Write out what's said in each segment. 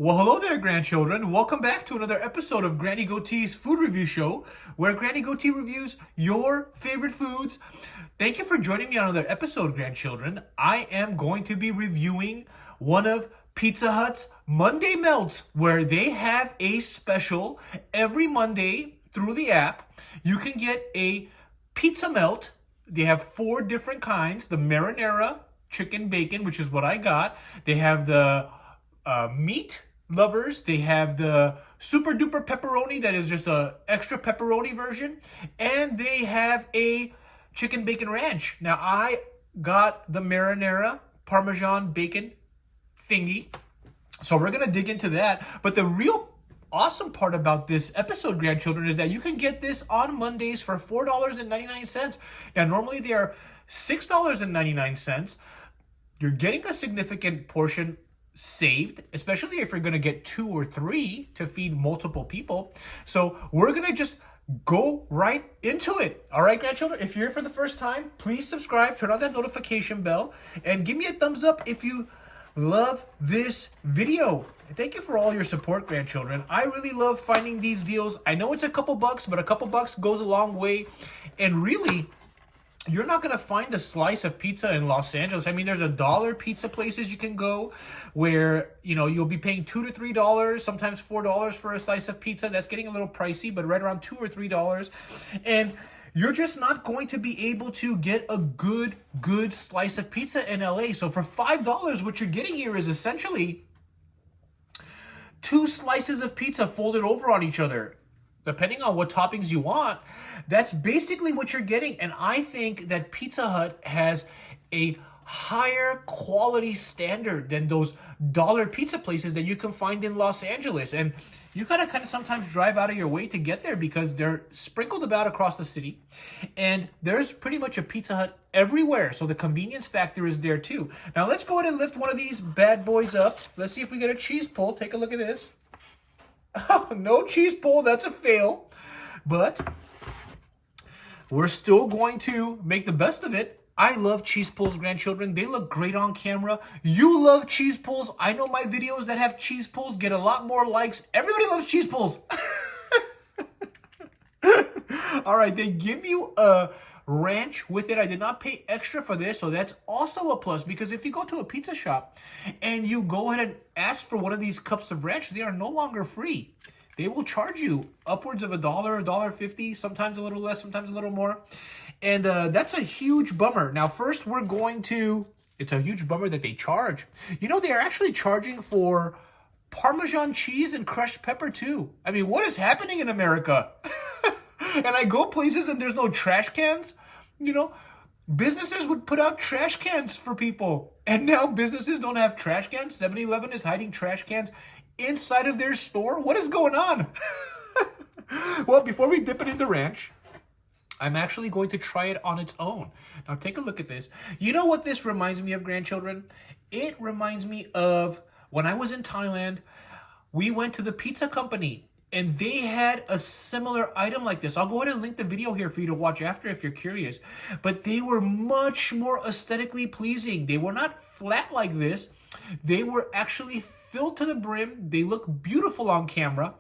Well, hello there, grandchildren. Welcome back to another episode of Granny Goatee's Food Review Show, where Granny Goatee reviews your favorite foods. Thank you for joining me on another episode, grandchildren. I am going to be reviewing one of Pizza Hut's Monday Melts, where they have a special every Monday through the app. You can get a pizza melt. They have 4 different kinds: the marinara, chicken bacon, which is what I got. They have the meat lovers. They have the super duper pepperoni that is just a extra pepperoni version, and they have a chicken bacon ranch. Now I got the marinara parmesan bacon thingy, so we're gonna dig into that. But the real awesome part about this episode, grandchildren, is that you can get this on Mondays for $4.99. Now normally they are $6.99. You're getting a significant portion saved, especially if you're going to get 2 or 3 to feed multiple people. So we're going to just go right into it. All right, grandchildren, if you're here for the first time, please subscribe, turn on that notification bell, and give me a thumbs up if you love this video. Thank you for all your support, grandchildren. I really love finding these deals. I know it's a couple bucks, but a couple bucks goes a long way. And really, you're not going to find a slice of pizza in Los Angeles. I mean, there's $1 pizza places you can go where, you know, you'll be paying $2 to $3, sometimes $4 for a slice of pizza. That's getting a little pricey, but right around $2 or $3. And you're just not going to be able to get a good slice of pizza in LA. So for $5, what you're getting here is essentially 2 slices of pizza folded over on each other, depending on what toppings you want. That's basically what you're getting. And I think that Pizza Hut has a higher quality standard than those dollar pizza places that you can find in Los Angeles. And you gotta kind of sometimes drive out of your way to get there because they're sprinkled about across the city. And there's pretty much a Pizza Hut everywhere. So the convenience factor is there too. Now let's go ahead and lift one of these bad boys up. Let's see if we get a cheese pull. Take a look at this. Oh, no cheese pull. That's a fail. But we're still going to make the best of it. I love cheese pulls, grandchildren. They look great on camera. You love cheese pulls. I know my videos that have cheese pulls get a lot more likes. Everybody loves cheese pulls. All right, they give you a ranch with it. I did not pay extra for this, so that's also a plus, because if you go to a pizza shop and you go ahead and ask for one of these cups of ranch, they are no longer free. They will charge you upwards of $1, $1.50, sometimes a little less, sometimes a little more. And that's a huge bummer. Now, first we're going to, it's a huge bummer that they charge. You know, they are actually charging for Parmesan cheese and crushed pepper too. I mean, what is happening in America? And I go places and there's no trash cans. You know, businesses would put out trash cans for people. And now businesses don't have trash cans. 7-Eleven is hiding trash cans inside of their store. What is going on? Well, before we dip it in the ranch, I'm actually going to try it on its own. Now take a look at this. You know what this reminds me of, grandchildren? It reminds me of when I was in Thailand. We went to the pizza company and they had a similar item like this. I'll go ahead and link the video here for you to watch after if you're curious. But they were much more aesthetically pleasing. They were not flat like this. They were actually filled to the brim. They look beautiful on camera.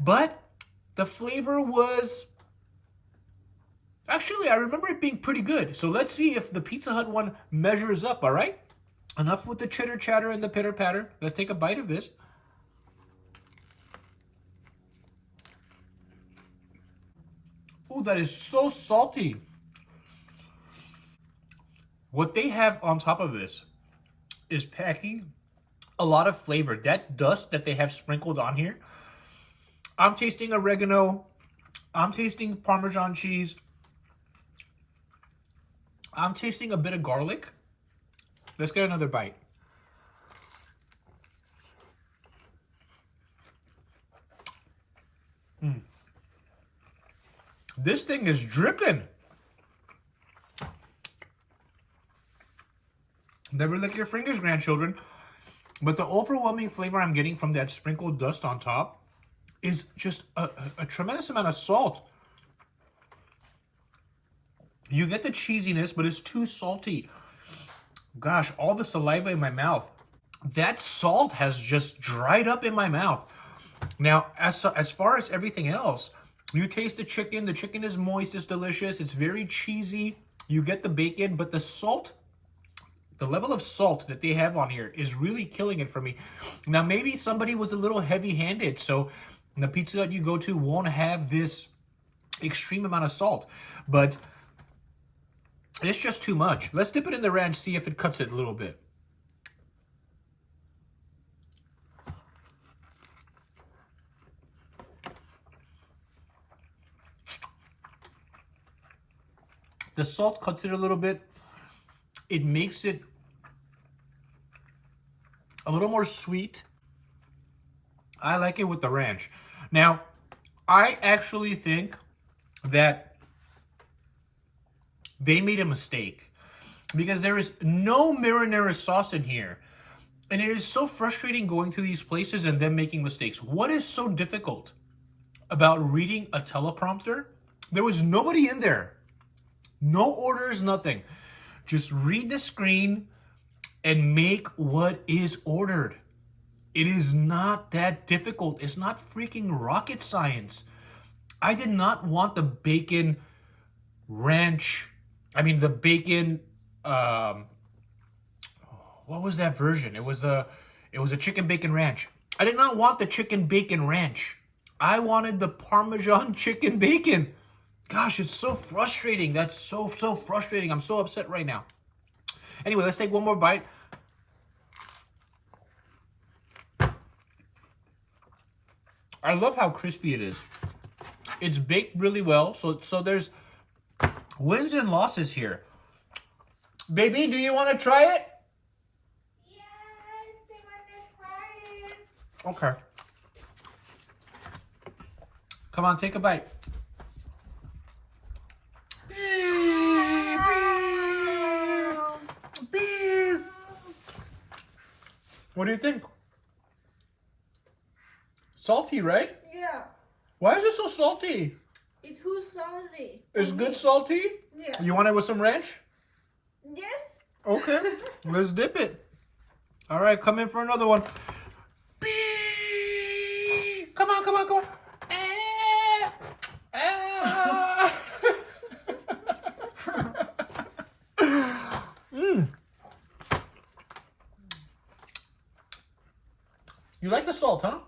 But the flavor was... Actually, I remember it being pretty good. So let's see if the Pizza Hut one measures up, all right? Enough with the chitter chatter and the pitter patter. Let's take a bite of this. Ooh, that is so salty. What they have on top of this is packing a lot of flavor. That dust that they have sprinkled on here. I'm tasting oregano. I'm tasting Parmesan cheese. I'm tasting a bit of garlic. Let's get another bite. This thing is dripping. Never lick your fingers, grandchildren. But the overwhelming flavor I'm getting from that sprinkled dust on top is just a tremendous amount of salt. You get the cheesiness, but it's too salty. Gosh, all the saliva in my mouth. that salt has just dried up in my mouth. Now, as far as everything else, you taste the chicken. The chicken is moist, it's delicious, it's very cheesy. You get the bacon, but the salt, the level of salt that they have on here is really killing it for me. Now, maybe somebody was a little heavy-handed, so the pizza that you go to won't have this extreme amount of salt, but it's just too much. Let's dip it in the ranch, see if it cuts it a little bit. The salt cuts it a little bit. It makes it a little more sweet. I like it with the ranch. Now, I actually think that they made a mistake because there is no marinara sauce in here. And it is so frustrating going to these places and them making mistakes. What is so difficult about reading a teleprompter? There was nobody in there. No orders, nothing. Just read the screen and make what is ordered. It is not that difficult. It's not freaking rocket science. I did not want the bacon ranch. I mean, the bacon, what was that version? It was a chicken bacon ranch. I did not want the chicken bacon ranch. I wanted the Parmesan chicken bacon. Gosh, it's so frustrating. That's so frustrating. I'm so upset right now. Anyway, let's take one more bite. I love how crispy it is. It's baked really well, so there's wins and losses here. Baby, do you want to try it? Yes, I want to try it. Okay. Come on, take a bite. What do you think? Salty, right? Yeah, Why is it so salty? it's too salty. It's good salty? Yeah. You want it with some ranch? Yes. Okay, let's dip it. All right, come in for another one. Come on, come on, come on. You like the salt, huh?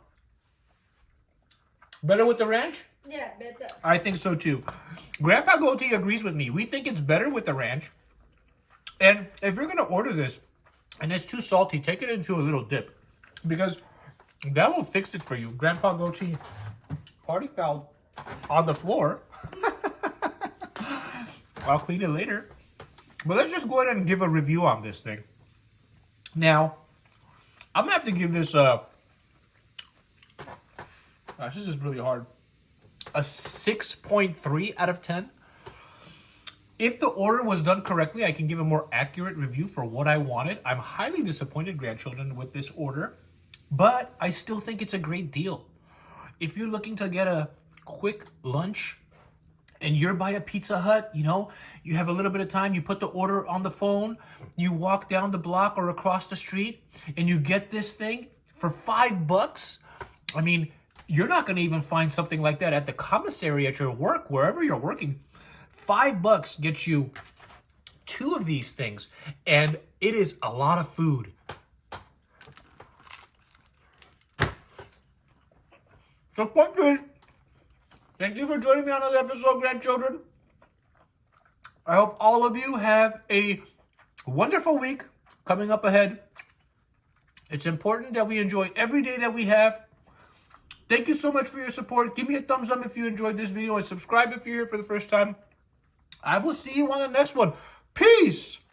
Better with the ranch? Yeah, better. I think so too. Grandpa Goatee agrees with me. We think it's better with the ranch. And if you're going to order this and it's too salty, take it into a little dip. Because that will fix it for you. Grandpa Goatee party foul on the floor. I'll clean it later. But let's just go ahead and give a review on this thing. Now, I'm going to have to give this a... Gosh, this is really hard. A 6.3 out of 10. If the order was done correctly, I can give a more accurate review for what I wanted. I'm highly disappointed, grandchildren, with this order, but I still think it's a great deal. If you're looking to get a quick lunch and you're by a Pizza Hut, you know, you have a little bit of time, you put the order on the phone, you walk down the block or across the street, and you get this thing for $5. I mean, you're not going to even find something like that at the commissary at your work, wherever you're working. $5 gets you 2 of these things, and it is a lot of food. So, thank you for joining me on another episode, grandchildren. I hope all of you have a wonderful week coming up ahead. It's important that we enjoy every day that we have. Thank you so much for your support. Give me a thumbs up if you enjoyed this video and subscribe if you're here for the first time. I will see you on the next one. Peace!